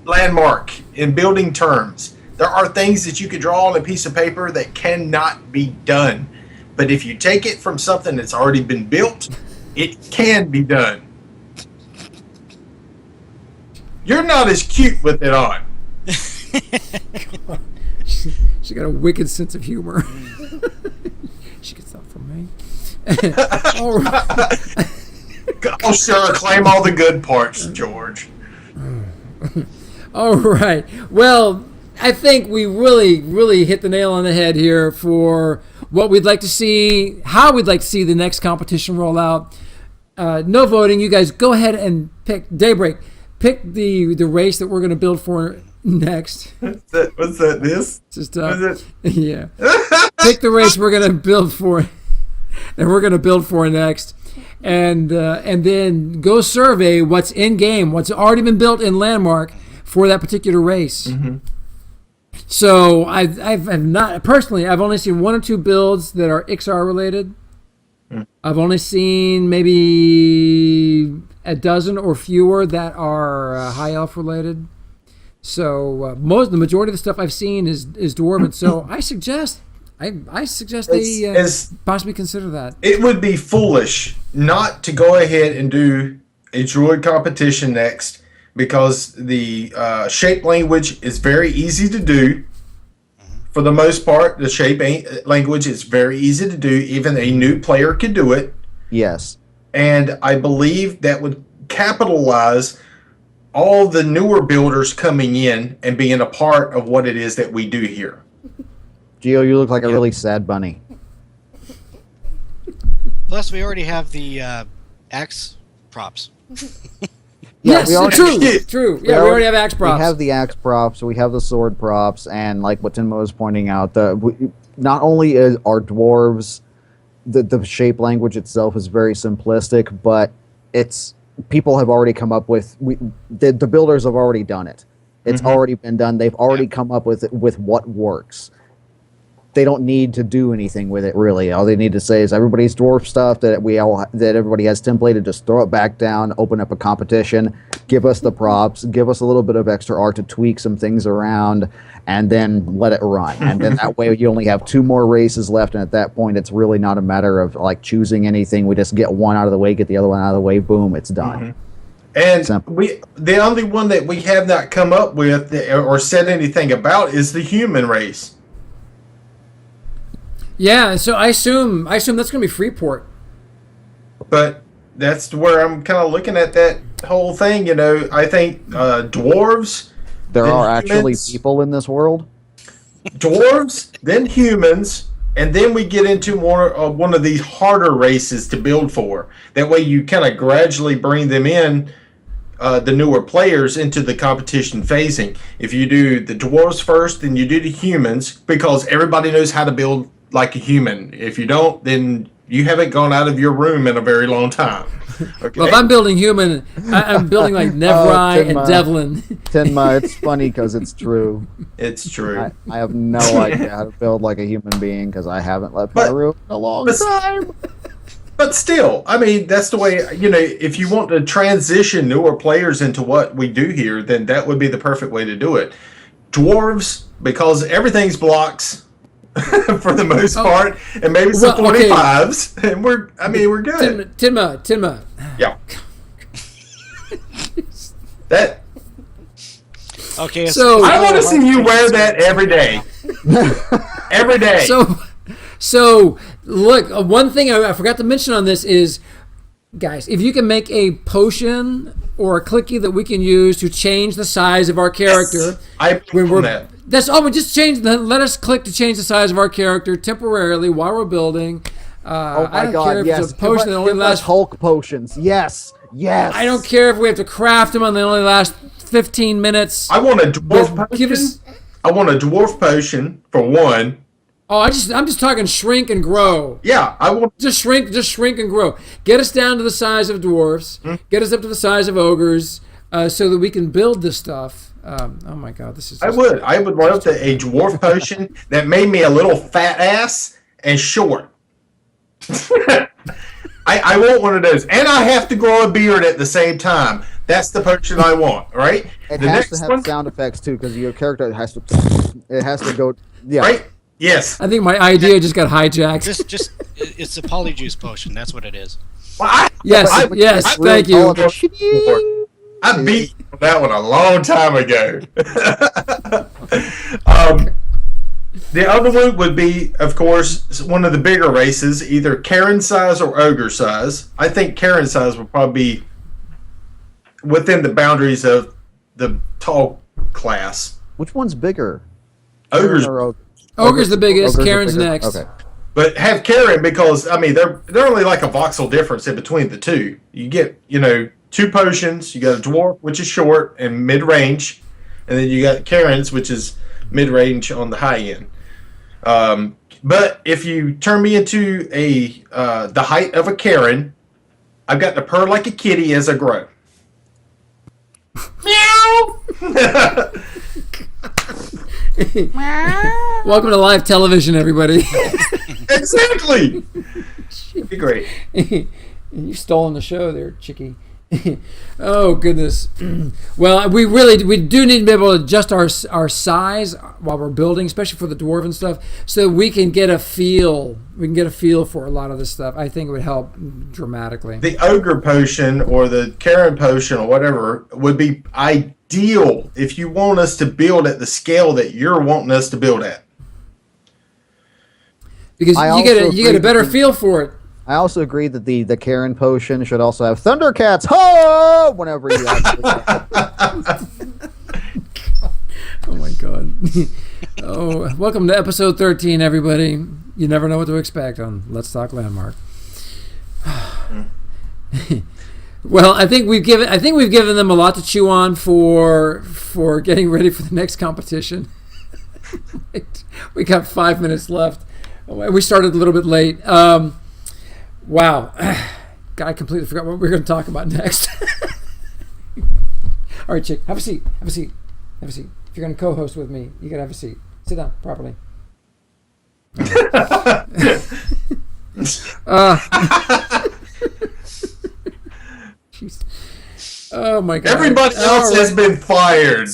Landmark, in building terms. There are things that you could draw on a piece of paper that cannot be done. But if you take it from something that's already been built, it can be done. You're not as cute with it on. She got a wicked sense of humor. She gets that from me. All right. Oh, sure. Claim all the good parts, George. All right. Well, I think we really, really hit the nail on the head here for what we'd like to see, how we'd like to see the next competition roll out. No voting. You guys go ahead and pick Daybreak. Pick the race that we're going to build for next. What's that? This? Just yeah. Pick the race we're going to build for. That we're going to build for next, and then go survey what's in game, what's already been built in Landmark for that particular race. Mm-hmm. So I've not personally. I've only seen 1 or 2 builds that are Ixchar related. I've only seen maybe a dozen or fewer that are High Elf related. So the majority of the stuff I've seen is dwarven. So I suggest they possibly consider that. It would be foolish not to go ahead and do a druid competition next, because the shape language is very easy to do. For the most part, the shape language is very easy to do. Even a new player could do it. Yes. And I believe that would capitalize all the newer builders coming in and being a part of what it is that we do here. Gio, you look like a really sad bunny. Plus, we already have the axe props. Yes, true. Yeah, we already have axe props. We have the axe props, we have the sword props, and like what Tenma was pointing out, not only are dwarves, the shape language itself is very simplistic, but people have already come up with, the builders have already done it. It's already been done. They've already come up with what works. They don't need to do anything with it, really. All they need to say is everybody's dwarf stuff that everybody has templated, just throw it back down, open up a competition, give us the props, give us a little bit of extra art to tweak some things around, and then let it run. And then that way you only have 2 more races left, and at that point it's really not a matter of like choosing anything. We just get one out of the way, get the other one out of the way, boom, it's done. And the only one that we have not come up with or said anything about is the human race. Yeah, so I assume that's going to be Freeport. But that's where I'm kind of looking at that whole thing. You know, I think dwarves. There are actually people in this world. Dwarves, then humans, and then we get into one of these harder races to build for. That way, you kind of gradually bring them in, the newer players, into the competition phasing. If you do the dwarves first, then you do the humans, because everybody knows how to build like a human. If you don't, then you haven't gone out of your room in a very long time. Okay? Well, if I'm building human, I'm building like Nevri and Devlin. Tenma, it's funny because it's true. It's true. I have no idea how to build like a human being because I haven't left my room in a long time. But still, I mean, that's the way, you know, if you want to transition newer players into what we do here, then that would be the perfect way to do it. Dwarves, because everything's blocks. For the most part, and maybe some 25s, and we're good. Tenma. Yeah. That. Okay. So I want to see you wear that every day. Every day. So look, one thing I forgot to mention on this is, guys, if you can make a potion or a clicky that we can use to change the size of our character, that's all. We just let us click to change the size of our character temporarily while we're building. Oh my I don't God! care if Yes, it's a potion that only lasts Hulk potions. Yes. I don't care if we have to craft them and they only last 15 minutes. I want a dwarf potion. I want a dwarf potion for one. Oh, I'm just talking shrink and grow. Yeah, I want just shrink and grow. Get us down to the size of dwarves. Get us up to the size of ogres, so that we can build this stuff. Oh my God, this is. I would love a dwarf potion that made me a little fat ass and short. I want one of those, and I have to grow a beard at the same time. That's the potion I want, right? It has to have sound effects too, because your character has to. It has to go. Yeah. Right. Yes. I think my idea just got hijacked. It's a polyjuice potion. That's what it is. Well, yes. Thank you. I beat that one a long time ago. The other one would be, of course, one of the bigger races, either Karen size or ogre size. I think Karen size would probably be within the boundaries of the tall class. Which one's bigger? Ogre's the biggest. Karen's next. Okay. But have Karen, because I mean they're only like a voxel difference in between the two. You get, 2 potions. You got a dwarf, which is short and mid range, and then you got Karen's, which is mid range on the high end. But if you turn me into the height of a Karen, I've got to purr like a kitty as I grow. Meow. Welcome to live television, everybody. Exactly. It'd be great. You've stolen the show there, Chicky. Oh goodness. Well, we do need to be able to adjust our size while we're building, especially for the dwarven stuff, so we can get a feel. We can get a feel for a lot of this stuff. I think it would help dramatically. The ogre potion or the Karen potion or whatever would be ideal if you want us to build at the scale that you're wanting us to build at. Because you get a better feel for it. I also agree that the Karen potion should also have Thundercats. Ho! Whenever you actually. Oh my god. Oh, welcome to episode 13, everybody. You never know what to expect on Let's Talk Landmark. Well, I think we've given them a lot to chew on for getting ready for the next competition. We got 5 minutes left. We started a little bit late. Wow. God, I completely forgot what we were going to talk about next. All right, Chick, have a seat. Have a seat. Have a seat. If you're going to co-host with me, you got to have a seat. Sit down properly. Jeez. Oh, my God. Everybody else has been fired.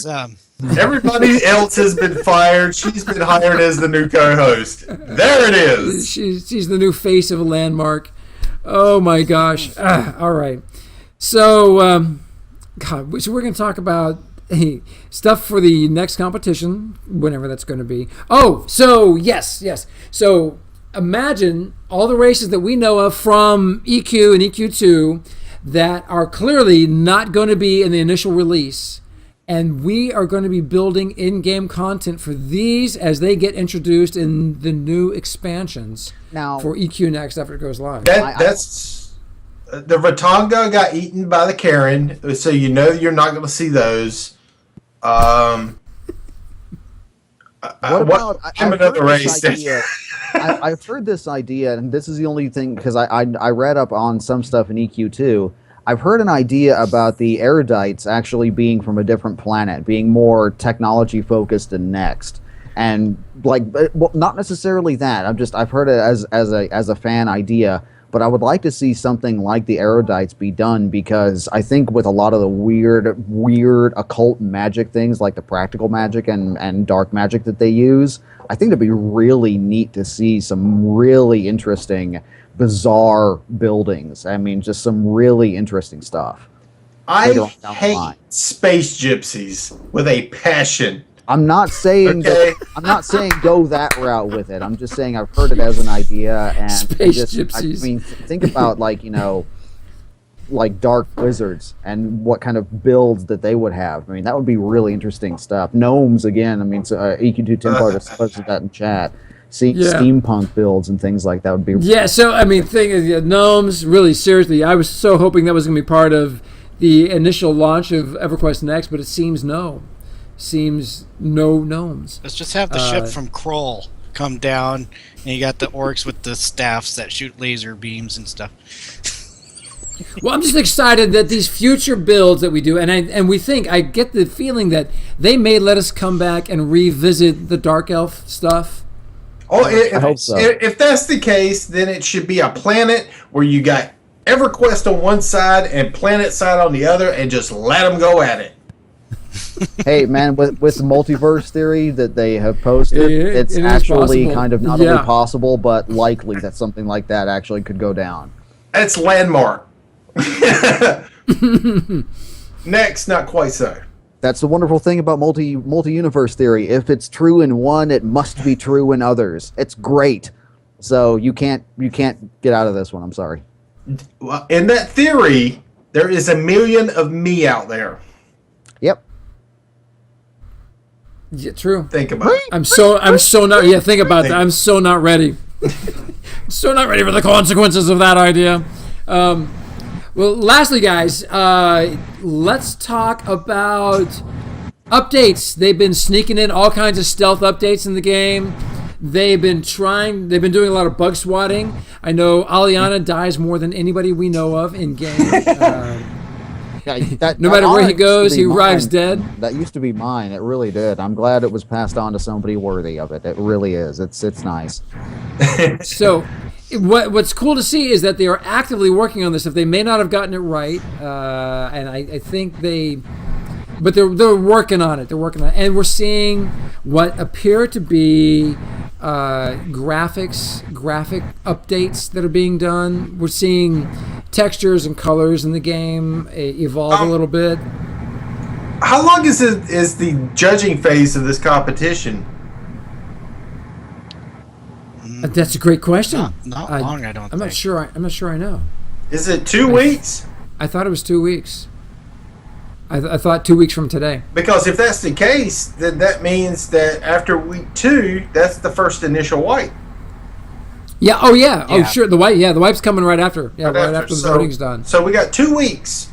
Everybody else has been fired. She's been hired as the new co-host. There it is. She's the new face of a Landmark. Oh my gosh! All right. So, so we're going to talk about stuff for the next competition, whenever that's going to be. Oh, so yes. So imagine all the races that we know of from EQ and EQ2 that are clearly not going to be in the initial release. And we are going to be building in-game content for these as they get introduced in the new expansions now for EQ next after it goes live. That's the Ratanga got eaten by the Karen, so you know you're not going to see those. What about another race? I've heard this idea, and this is the only thing because I read up on some stuff in EQ2. I've heard an idea about the erudites actually being from a different planet, being more technology focused than Next, and not necessarily that. I've heard it as a fan idea, but I would like to see something like the erudites be done because I think with a lot of the weird occult magic things like the practical magic and dark magic that they use, I think it'd be really neat to see some really interesting, bizarre buildings. I mean, just some really interesting stuff. I hate space gypsies with a passion. I'm not saying go that route with it. I'm just saying I've heard it as an idea, and gypsies. I mean, think about like dark wizards and what kind of builds that they would have. I mean, that would be really interesting stuff. Gnomes again. I mean, EQ2 Templar discussed that in chat. Steampunk builds and things like that would be. Yeah. So I mean, thing is, gnomes. Really, seriously, I was so hoping that was going to be part of the initial launch of EverQuest Next, but it seems no gnomes. Let's just have the ship from Kroll come down, and you got the orcs with the staffs that shoot laser beams and stuff. Well, I'm just excited that these future builds that we do, and I get the feeling that they may let us come back and revisit the Dark Elf stuff. Oh, I hope so. If that's the case, then it should be a planet where you got EverQuest on one side and Planet Side on the other, and just let them go at it. Hey, man, with the multiverse theory that they have posted, it's actually kind of not only possible, but likely that something like that actually could go down. It's Landmark. Next, not quite so. That's the wonderful thing about multi-universe theory. If it's true in one, it must be true in others. It's great. So you can't get out of this one. I'm sorry. Well, in that theory, there is a million of me out there. Yep. Yeah, true. Think about it. I'm so not. Yeah, think about that. I'm so not ready. So not ready for the consequences of that idea. Well, lastly, guys, let's talk about updates. They've been sneaking in all kinds of stealth updates in the game. They've been doing a lot of bug swatting. I know Aliana dies more than anybody we know of in game. No matter where he goes, he arrives dead. That used to be mine. It really did. I'm glad it was passed on to somebody worthy of it. It really is. It's nice. So, What's cool to see is that they are actively working on this stuff. They may not have gotten it right, and I think but they're working on it. They're working on it, and we're seeing what appear to be graphic updates that are being done. We're seeing textures and colors in the game evolve a little bit. How long is the judging phase of this competition? That's a great question. Not long, I don't think. I'm not sure I know. Is it 2 weeks? I thought it was 2 weeks. I thought 2 weeks from today. Because if that's the case, then that means that after week 2, that's the first initial wipe. Yeah. Oh yeah. Oh sure. The wipe's coming right after. Yeah, right after the voting's done. So we got 2 weeks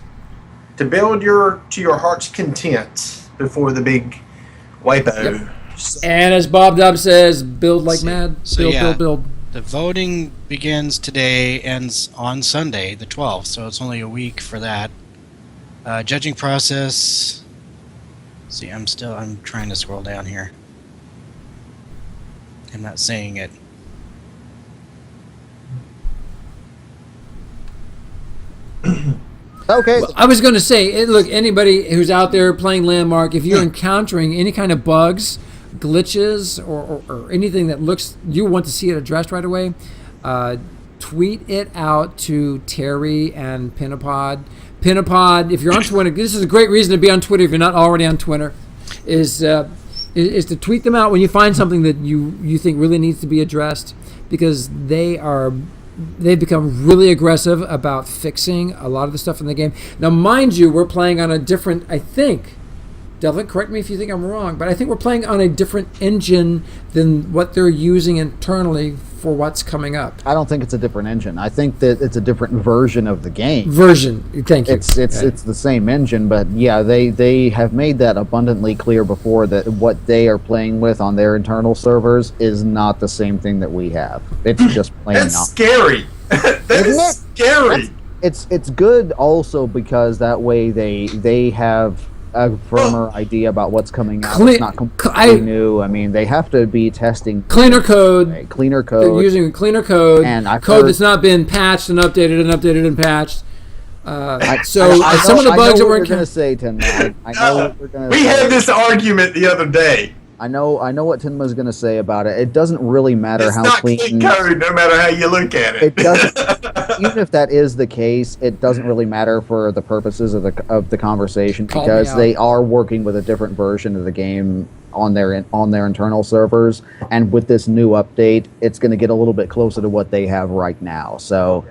to build to your heart's content before the big wipe-out. Yep. And as Bob Dobb says, build like mad. Build. The voting begins today, ends on Sunday, the 12th. So it's only a week for that. Judging process. See, I'm trying to scroll down here. I'm not saying it. Okay. Well, I was going to say, look, anybody who's out there playing Landmark, if you're encountering any kind of bugs, glitches, or anything that you want to see it addressed right away, tweet it out to Terry and Pinnapod. Pinnapod, if you're on Twitter, this is a great reason to be on Twitter if you're not already on Twitter, is to tweet them out when you find something that you think really needs to be addressed, because they've become really aggressive about fixing a lot of the stuff in the game. Now, mind you, we're playing on a different, I think, Devlin, correct me if you think I'm wrong, but I think we're playing on a different engine than what they're using internally for what's coming up. I don't think it's a different engine. I think that it's a different version of the game. Thank you. It's the same engine, but yeah, they have made that abundantly clear before that what they are playing with on their internal servers is not the same thing that we have. It's just plain That's not. Scary. That is scary. It's good also because that way they have a firmer idea about what's coming out. It's not completely new. I mean, they have to be testing cleaner code. They're using cleaner code. And code that's not been patched and updated and patched. Some of the bugs that we're going to say, Tenma. I know what we're going to say. We had this argument the other day. I know what Tenma's going to say about it. It doesn't really matter it's how not clean code, no matter how you look at it. It doesn't. Even if that is the case, it doesn't really matter for the purposes of the conversation, because they are working with a different version of the game on their internal servers, and with this new update, it's going to get a little bit closer to what they have right now. So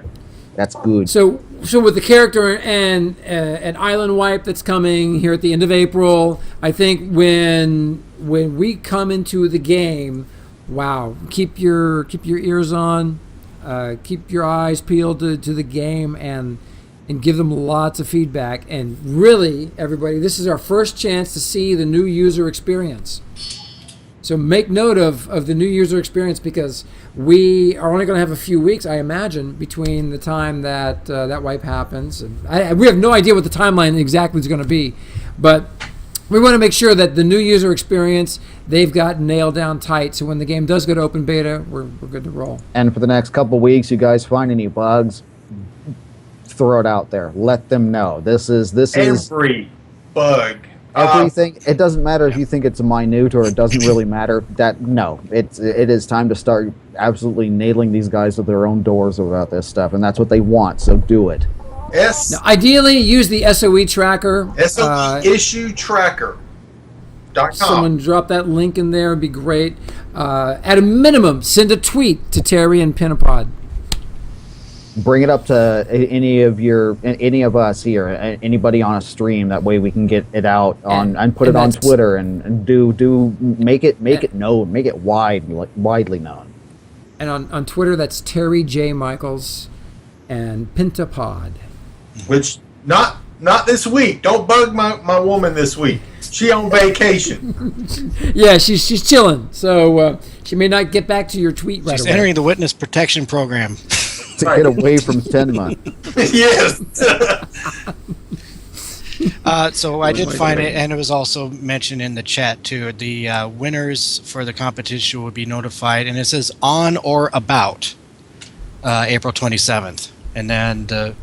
that's good. So with the character and an island wipe that's coming here at the end of April, I think when we come into the game, wow, keep your ears on, keep your eyes peeled to the game, and give them lots of feedback. And really, everybody, this is our first chance to see the new user experience. So make note of the new user experience, because we are only going to have a few weeks, I imagine, between the time that that wipe happens. And we have no idea what the timeline exactly is going to be, but we want to make sure that the new user experience they've got nailed down tight. So when the game does go to open beta, we're good to roll. And for the next couple of weeks, you guys find any bugs, throw it out there. Let them know. This is every bug. Everything. It doesn't matter if you think it's minute or it doesn't really matter. It is time to start absolutely nailing these guys to their own doors about this stuff, and that's what they want. So do it. Yes. Now, ideally, use the SOE tracker. SOE issue tracker. Someone drop that link in there. It'd be great. At a minimum, send a tweet to Terry and Pinnapod. Bring it up to any of us here, anybody on a stream. That way we can get it out and put it on Twitter and make it known, make it widely known. And on Twitter, that's Terry J. Michaels and Pintapod. Which not this week. Don't bug my woman this week. She on vacation. Yeah, she's chilling, so she may not get back to your tweet right away. She's entering the witness protection program. To get away from Tenma. Yes. So I did find it, and it was also mentioned in the chat too. The winners for the competition will be notified, and it says on or about April 27th, and then the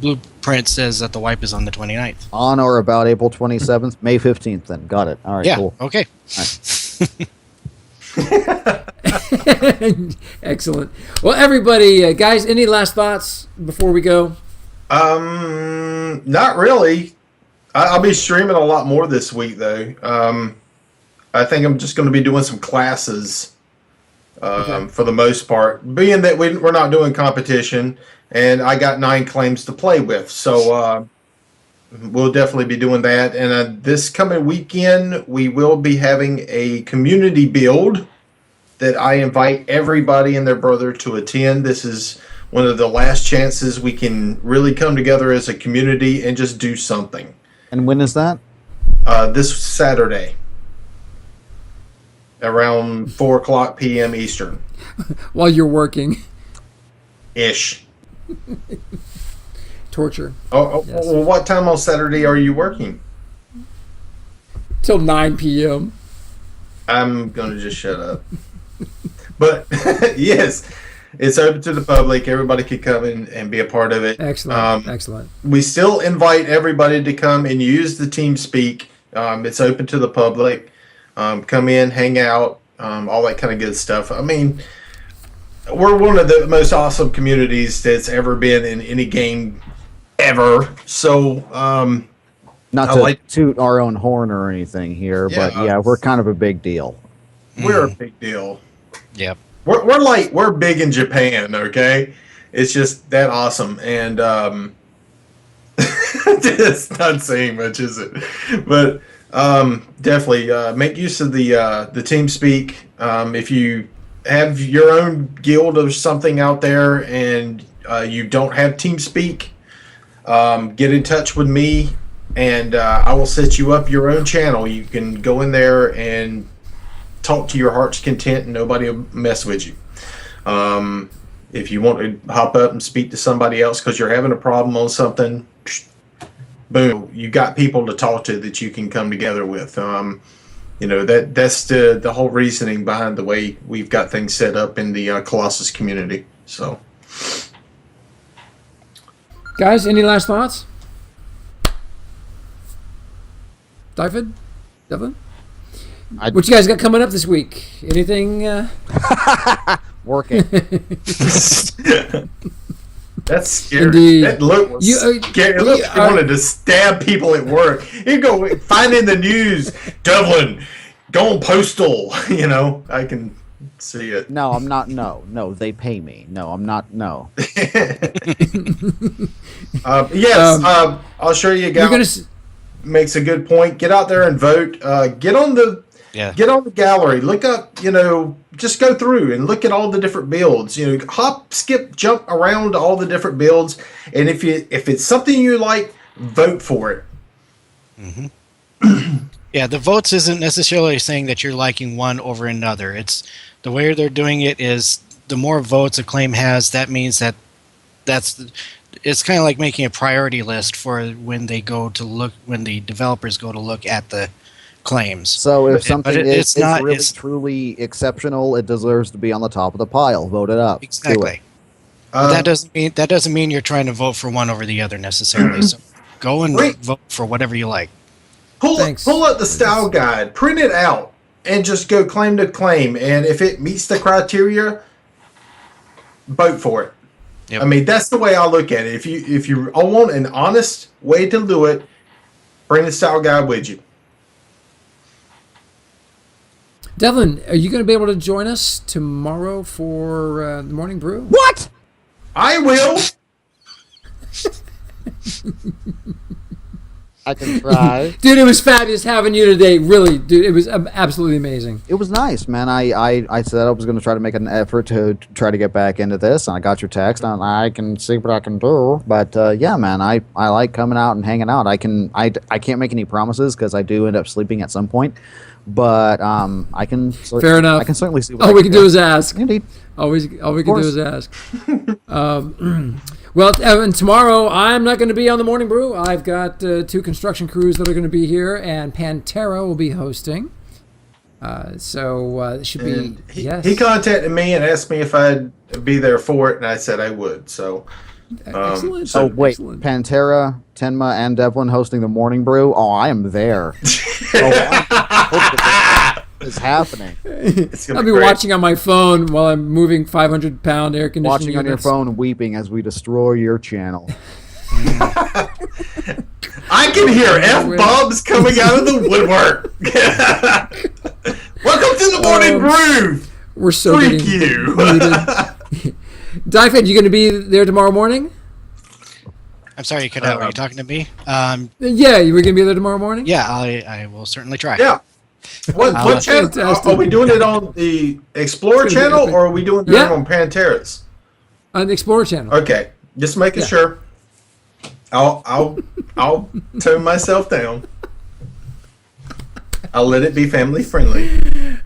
blueprint says that the wipe is on the 29th. On or about April 27th, May 15th. Then got it. All right, Yeah. cool. Okay. Excellent. Well, everybody, guys, any last thoughts before we go? Not really. I'll be streaming a lot more this week, though. I think I'm just going to be doing some classes for the most part, being that we're not doing competition, and I got 9 claims to play with. So we'll definitely be doing that. And this coming weekend, we will be having a community build that I invite everybody and their brother to attend. This is one of the last chances we can really come together as a community and just do something. And when is that? This Saturday, around 4:00 p.m. Eastern. While you're working. Ish. Torture. Oh, Yes. Well, what time on Saturday are you working? Till 9 p.m. I'm going to just shut up. But, yes, it's open to the public. Everybody can come in and be a part of it. Excellent. Excellent. We still invite everybody to come and use the TeamSpeak. It's open to the public. Come in, hang out, all that kind of good stuff. I mean, we're one of the most awesome communities that's ever been in any game ever. So, Not to toot our own horn or anything here, but yeah, we're kind of a big deal. We're a big deal. Yep. We're big in Japan, okay? It's just that awesome, and it's not saying much, is it? But definitely make use of the TeamSpeak. If you have your own guild or something out there and you don't have TeamSpeak, get in touch with me, and I will set you up your own channel. You can go in there and talk to your heart's content, and nobody will mess with you. If you want to hop up and speak to somebody else because you're having a problem on something, boom, you got people to talk to that you can come together with. That's the whole reasoning behind the way we've got things set up in the Colossus community. So, Guys, any last thoughts? Dyfydd? Devlin? What you guys got coming up this week? Anything? Working. That's scary. Indeed. That look was scary. Look, he wanted to stab people at work. He'd go find in the news, Devlin, go on postal. I can see it. No, I'm not. No, they pay me. No, I'm not. No. Yes, I'll show you guys. Makes a good point. Get out there and vote. Get on the gallery. Look up. Just go through and look at all the different builds. Hop, skip, jump around all the different builds, and if it's something you like, vote for it. Mm-hmm. Yeah, the votes isn't necessarily saying that you're liking one over another. It's the way they're doing it is the more votes a claim has, that means it's kind of like making a priority list for when the developers go to look at the claims. So if something is really truly exceptional, it deserves to be on the top of the pile. Vote it up. Exactly. That doesn't mean you're trying to vote for one over the other necessarily. So go and vote for whatever you like. Pull up the style guide, print it out, and just go claim to claim. And if it meets the criteria, vote for it. Yep. I mean, that's the way I look at it. If you want an honest way to do it, bring the style guide with you. Devlin, are you going to be able to join us tomorrow for the morning brew? What? I will. I can try. Dude, it was fabulous having you today. Really, dude, it was absolutely amazing. It was nice, man. I said I was going to try to make an effort to try to get back into this, and I got your text, and I can see what I can do. But yeah, man, I like coming out and hanging out. I can't make any promises because I do end up sleeping at some point. But I can. Fair enough. I can certainly see. All we can do is ask. Indeed. All we can do is ask. Well, and tomorrow I'm not going to be on the Morning Brew. I've got 2 construction crews that are going to be here, and Pantera will be hosting. So it should be. Yes. He contacted me and asked me if I'd be there for it, and I said I would. So. Excellent. Oh wait, Excellent. Pantera, Tenma, and Devlin hosting the Morning Brew. Oh, I am there. It's happening. I'll be watching on my phone while I'm moving 500-pound air conditioning Watching on your units. phone, weeping as we destroy your channel. I can hear F-bombs coming out of the woodwork. Welcome to the Morning Brew. We're so Freak getting you. muted. Dyfydd, you going to be there tomorrow morning? I'm sorry you cut out. Were you talking to me? Yeah, you were going to be there tomorrow morning? Yeah, I will certainly try. Yeah. What channel? Fantastic. Are we doing it on the Explorer channel, or are we doing it on Pantera's? On the Explorer channel. Okay, just making sure. I'll tone myself down. I'll let it be family friendly.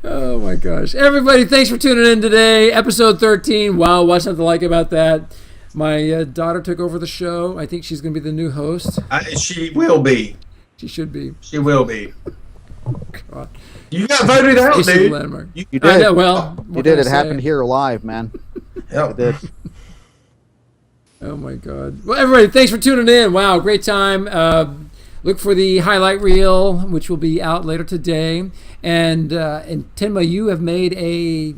Oh my gosh. Everybody, thanks for tuning in today. Episode 13. Wow, what's not to like about that? My daughter took over the show. I think she's going to be the new host. She will be. She should be. She will be. God. You got voted out, It's a dude. landmark. You did. I know, well. You did. It happened here live, man. Yep. It did. Oh my God. Well, everybody, thanks for tuning in. Wow, great time. Look for the highlight reel, which will be out later today. And Tenma, you have made a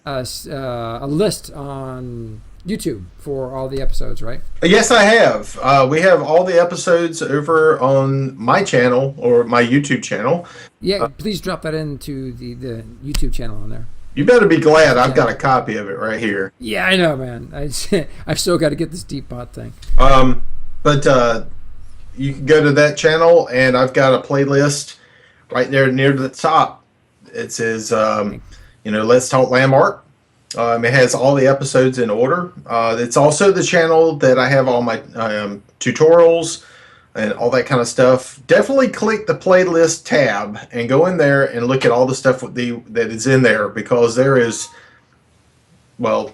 list on YouTube for all the episodes, right? Yes, I have. We have all the episodes over on my channel or my YouTube channve Yeah, please drop that into the YouTube channel on there. You better be glad I've got a copy of it right here. Yeah, I know, man. I've still got to get this deep pot thing. But you can go to that channel, and I've got a playlist right there near the top. It says, Let's Talk Landmark. It has all the episodes in order. It's also the channel that I have all my tutorials and all that kind of stuff. Definitely click the playlist tab and go in there and look at all the stuff that is in there, because there is, well,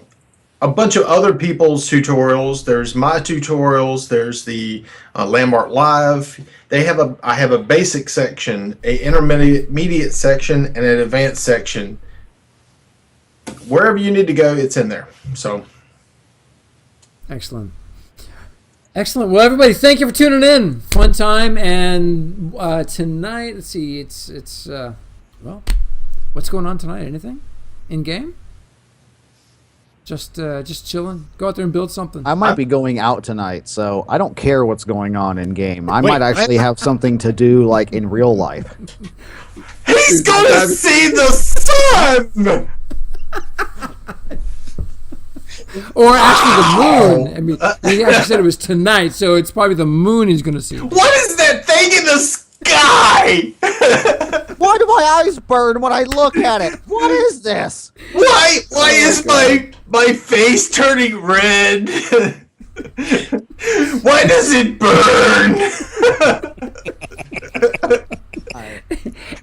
a bunch of other people's tutorials. There's my tutorials. There's the Landmark Live. I have a basic section, a intermediate section, and an advanced section. Wherever you need to go, it's in there. So, excellent. Excellent. Well, everybody, thank you for tuning in. Fun time. And tonight, let's see, it's well, what's going on tonight? Anything in game? Just chilling. Go out there and build something. I might be going out tonight, so I don't care what's going on in game. I might actually have something to do, like in real life. He's gonna see the sun. Or actually the moon. I mean, he actually said it was tonight, so it's probably the moon he's going to see. What is that thing in the sky? Why do my eyes burn when I look at it? What is this? Why is my face turning red? Why does it burn?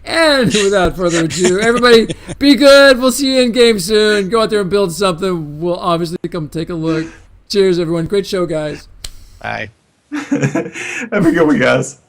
And without further ado, everybody, be good. We'll see you in game soon. Go out there and build something. We'll obviously come take a look. Cheers, everyone. Great show, guys. Bye. Have a good one, guys.